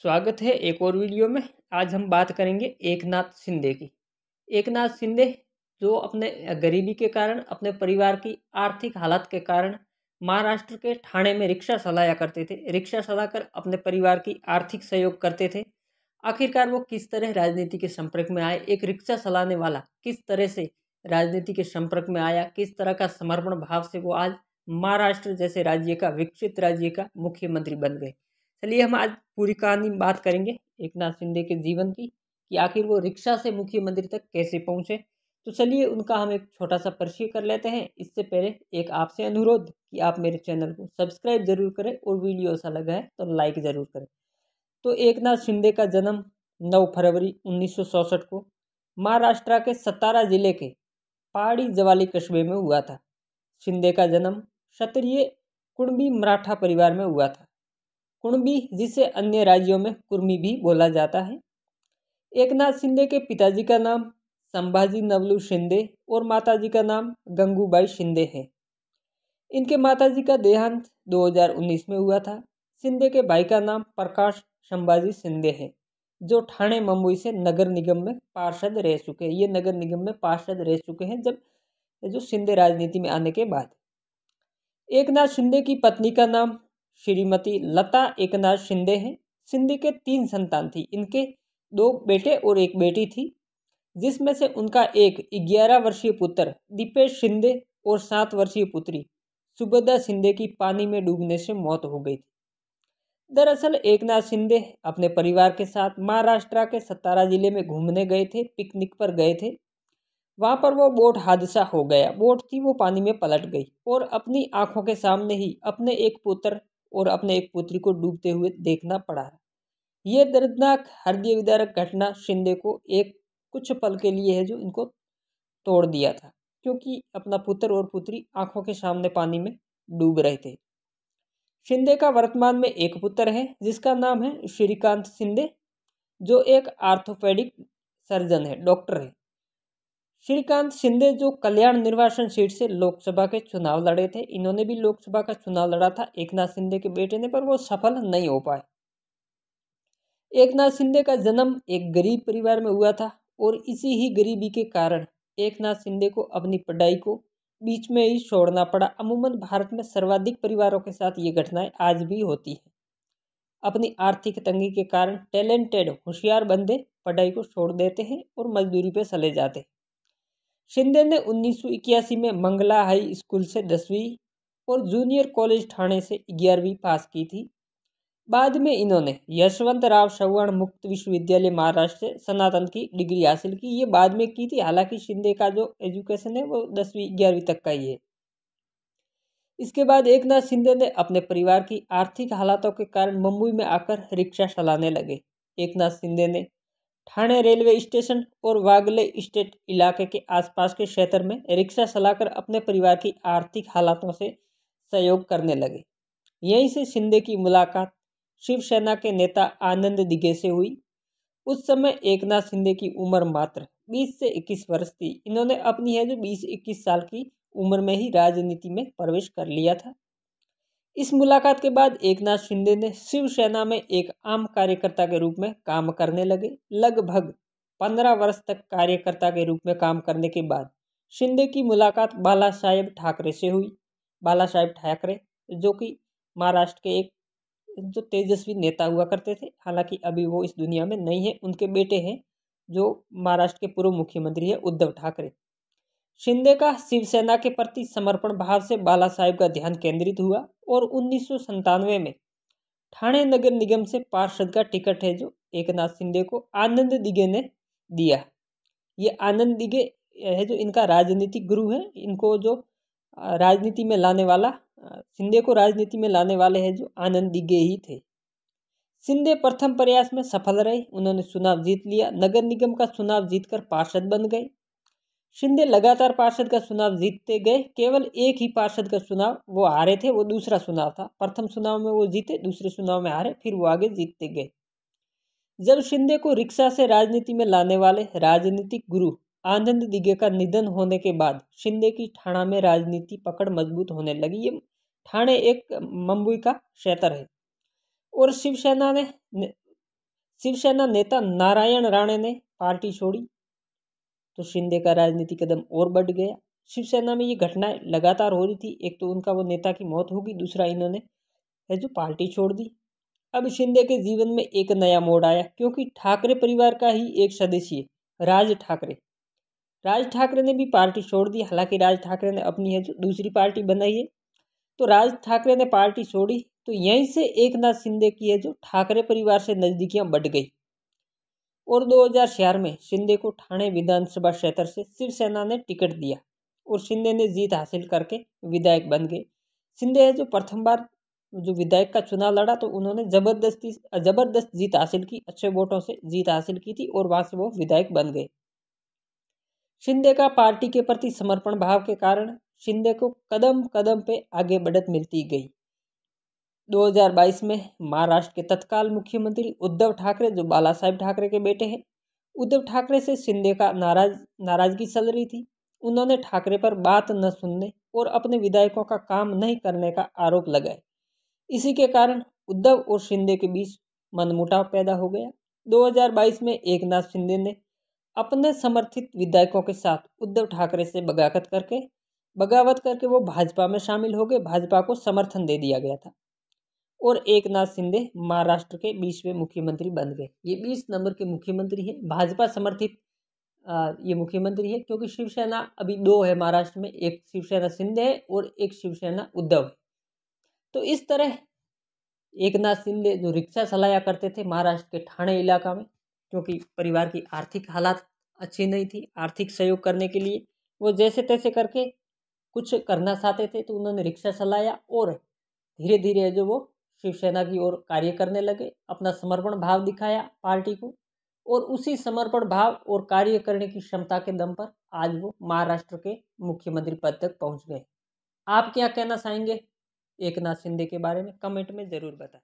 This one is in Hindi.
स्वागत है एक और वीडियो में। आज हम बात करेंगे एकनाथ शिंदे की। एकनाथ शिंदे जो अपने गरीबी के कारण, अपने परिवार की आर्थिक हालत के कारण महाराष्ट्र के ठाणे में रिक्शा चलाया करते थे। रिक्शा चलाकर अपने परिवार की आर्थिक सहयोग करते थे। आखिरकार वो किस तरह राजनीति के संपर्क में आए, एक रिक्शा चलाने वाला किस तरह से राजनीति के संपर्क में आया, किस तरह का समर्पण भाव से वो आज महाराष्ट्र जैसे राज्य का, विकसित राज्य का मुख्यमंत्री बन गए। चलिए हम आज पूरी कहानी बात करेंगे एकनाथ शिंदे के जीवन की, कि आखिर वो रिक्शा से मुख्यमंत्री तक कैसे पहुंचे। तो चलिए उनका हम एक छोटा सा परिचय कर लेते हैं। इससे पहले एक आपसे अनुरोध कि आप मेरे चैनल को सब्सक्राइब जरूर करें और वीडियो अच्छा लगा है तो लाइक जरूर करें। तो एकनाथ शिंदे का जन्म 9 फरवरी 1964 को महाराष्ट्र के सतारा जिले के पहाड़ी जवाली कस्बे में हुआ था। शिंदे का जन्म क्षत्रिय कुणबी मराठा परिवार में हुआ था। कुणबी जिसे अन्य राज्यों में कुर्मी भी बोला जाता है। एकनाथ शिंदे के पिताजी का नाम संभाजी नवलू शिंदे और माताजी का नाम गंगूबाई शिंदे है। इनके माताजी का देहांत 2019 में हुआ था। शिंदे के भाई का नाम प्रकाश संभाजी शिंदे है, जो ठाणे मुंबई से नगर निगम में पार्षद रह चुके हैं। ये नगर निगम में पार्षद रह चुके हैं जब जो शिंदे राजनीति में आने के बाद। एकनाथ शिंदे की पत्नी का नाम श्रीमती लता एकनाथ शिंदे है। शिंदे के 3 संतान थी। इनके 2 बेटे और 1 बेटी थी, जिसमें से उनका एक 11 वर्षीय पुत्र दीपेश शिंदे और 7 वर्षीय पुत्री सुभद्रा शिंदे की पानी में डूबने से मौत हो गई थी। दरअसल एकनाथ शिंदे अपने परिवार के साथ महाराष्ट्र के सतारा जिले में घूमने गए थे, पिकनिक पर गए थे। वहां पर वो बोट हादसा हो गया। बोट थी वो पानी में पलट गई और अपनी आंखों के सामने ही अपने एक पुत्र और अपने एक पुत्री को डूबते हुए देखना पड़ा। ये दर्दनाक हृदय विदारक घटना शिंदे को एक कुछ पल के लिए है जो इनको तोड़ दिया था, क्योंकि अपना पुत्र और पुत्री आंखों के सामने पानी में डूब रहे थे। शिंदे का वर्तमान में एक पुत्र है जिसका नाम है श्रीकांत शिंदे, जो एक आर्थोपेडिक सर्जन है, डॉक्टर है। श्रीकांत शिंदे जो कल्याण निर्वाचन सीट से लोकसभा के चुनाव लड़े थे, इन्होंने भी लोकसभा का चुनाव लड़ा था एकनाथ शिंदे के बेटे ने, पर वो सफल नहीं हो पाए। एकनाथ शिंदे का जन्म एक गरीब परिवार में हुआ था और इसी ही गरीबी के कारण एकनाथ शिंदे को अपनी पढ़ाई को बीच में ही छोड़ना पड़ा। अमूमन भारत में सर्वाधिक परिवारों के साथ ये घटनाएं आज भी होती है। अपनी आर्थिक तंगी के कारण टैलेंटेड होशियार बंदे पढ़ाई को छोड़ देते हैं और मजदूरी पे चले जाते हैं। शिंदे ने 1981 में मंगला हाई स्कूल से 10वीं और जूनियर कॉलेज ठाणे से 11वीं पास की थी। बाद में इन्होंने यशवंतराव चव्हाण मुक्त विश्वविद्यालय महाराष्ट्र से स्नातक की डिग्री हासिल की। ये बाद में की थी, हालांकि शिंदे का जो एजुकेशन है वो 10वीं 11वीं तक का ही है। इसके बाद एकनाथ शिंदे ने अपने परिवार की आर्थिक हालातों के कारण मुंबई में आकर रिक्शा चलाने लगे। एकनाथ शिंदे ने ठाणे रेलवे स्टेशन और वागले स्टेट इलाके के आसपास के क्षेत्र में रिक्शा चलाकर अपने परिवार की आर्थिक हालातों से सहयोग करने लगे। यहीं से शिंदे की मुलाकात शिवसेना के नेता आनंद दिघे से हुई। उस समय एकनाथ शिंदे की उम्र मात्र 20 से 21 वर्ष थी। इन्होंने अपनी है जो 20-21 साल की उम्र में ही राजनीति में प्रवेश कर लिया था। इस मुलाकात के बाद एकनाथ शिंदे ने शिवसेना में एक आम कार्यकर्ता के रूप में काम करने लगे। लगभग 15 वर्ष तक कार्यकर्ता के रूप में काम करने के बाद शिंदे की मुलाकात बाला साहेब ठाकरे से हुई। बाला साहेब ठाकरे जो कि महाराष्ट्र के एक जो तेजस्वी नेता हुआ करते थे, हालांकि अभी वो इस दुनिया में नहीं है। उनके बेटे हैं जो महाराष्ट्र के पूर्व मुख्यमंत्री है उद्धव ठाकरे। शिंदे का शिवसेना के प्रति समर्पण भाव से बाला साहेब का ध्यान केंद्रित हुआ और 1997 में ठाणे नगर निगम से पार्षद का टिकट है जो एकनाथ शिंदे को आनंद दिघे ने दिया। ये आनंद दिघे है जो इनका राजनीतिक गुरु है। इनको जो राजनीति में लाने वाला, शिंदे को राजनीति में लाने वाले हैं जो आनंद दिघे ही थे। शिंदे प्रथम प्रयास में सफल रहे। उन्होंने चुनाव जीत लिया। नगर निगम का चुनाव जीतकर पार्षद बन गए। शिंदे लगातार पार्षद का चुनाव जीतते गए। केवल एक ही पार्षद का चुनाव वो हारे थे, वो दूसरा चुनाव था। प्रथम चुनाव में वो जीते, दूसरे चुनाव में हारे, फिर वो आगे जीतते गए। जब शिंदे को रिक्शा से राजनीति में लाने वाले राजनीतिक गुरु आनंद दिघे का निधन होने के बाद शिंदे की ठाणा में राजनीति पकड़ मजबूत होने लगी। ये ठाणे एक मुंबई का क्षेत्र है और शिवसेना ने शिवसेना नेता नारायण राणे ने पार्टी छोड़ी तो शिंदे का राजनीतिक कदम और बढ़ गया। शिवसेना में ये घटनाएं लगातार हो रही थी। एक तो उनका वो नेता की मौत होगी, दूसरा इन्होंने है जो पार्टी छोड़ दी। अब शिंदे के जीवन में एक नया मोड़ आया क्योंकि ठाकरे परिवार का ही एक सदस्य राज ठाकरे ने भी पार्टी छोड़ दी। हालांकि राज ठाकरे ने अपनी है जो दूसरी पार्टी बनाई है। तो राज ठाकरे ने पार्टी छोड़ी तो यहीं से एकनाथ शिंदे की है जो ठाकरे परिवार से नजदीकियां बढ़ गई और 2004 में शिंदे को ठाणे विधानसभा क्षेत्र से शिवसेना ने टिकट दिया और शिंदे ने जीत हासिल करके विधायक बन गए। शिंदे है जो प्रथम बार जो विधायक का चुनाव लड़ा तो उन्होंने जबरदस्त जीत हासिल की, अच्छे वोटों से जीत हासिल की थी और वहां से वो विधायक बन गए। शिंदे का पार्टी के प्रति समर्पण भाव के कारण शिंदे को कदम कदम पे आगे बढ़त मिलती गई। 2022 में महाराष्ट्र के तत्काल मुख्यमंत्री उद्धव ठाकरे जो बाला साहेब ठाकरे के बेटे हैं, उद्धव ठाकरे से शिंदे का नाराजगी चल रही थी। उन्होंने ठाकरे पर बात न सुनने और अपने विधायकों का काम नहीं करने का आरोप लगाए। इसी के कारण उद्धव और शिंदे के बीच मनमुटाव पैदा हो गया। 2022 में एकनाथ शिंदे ने अपने समर्थित विधायकों के साथ उद्धव ठाकरे से बगावत करके वो भाजपा में शामिल हो गए। भाजपा को समर्थन दे दिया गया था और एकनाथ शिंदे महाराष्ट्र के 20वें मुख्यमंत्री बन गए। ये 20 नंबर के मुख्यमंत्री है, भाजपा समर्थित ये मुख्यमंत्री है क्योंकि शिवसेना अभी 2 है महाराष्ट्र में, एक शिवसेना शिंदे है और एक शिवसेना उद्धव है। तो इस तरह एकनाथ शिंदे जो रिक्शा चलाया करते थे महाराष्ट्र के ठाणे इलाका में, क्योंकि परिवार की आर्थिक हालात अच्छी नहीं थी, आर्थिक सहयोग करने के लिए वो जैसे तैसे करके कुछ करना चाहते थे तो उन्होंने रिक्शा चलाया और धीरे धीरे जो वो शिवसेना की ओर कार्य करने लगे, अपना समर्पण भाव दिखाया पार्टी को और उसी समर्पण भाव और कार्य करने की क्षमता के दम पर आज वो महाराष्ट्र के मुख्यमंत्री पद तक पहुंच गए। आप क्या कहना चाहेंगे एकनाथ शिंदे के बारे में? कमेंट में ज़रूर बताएं।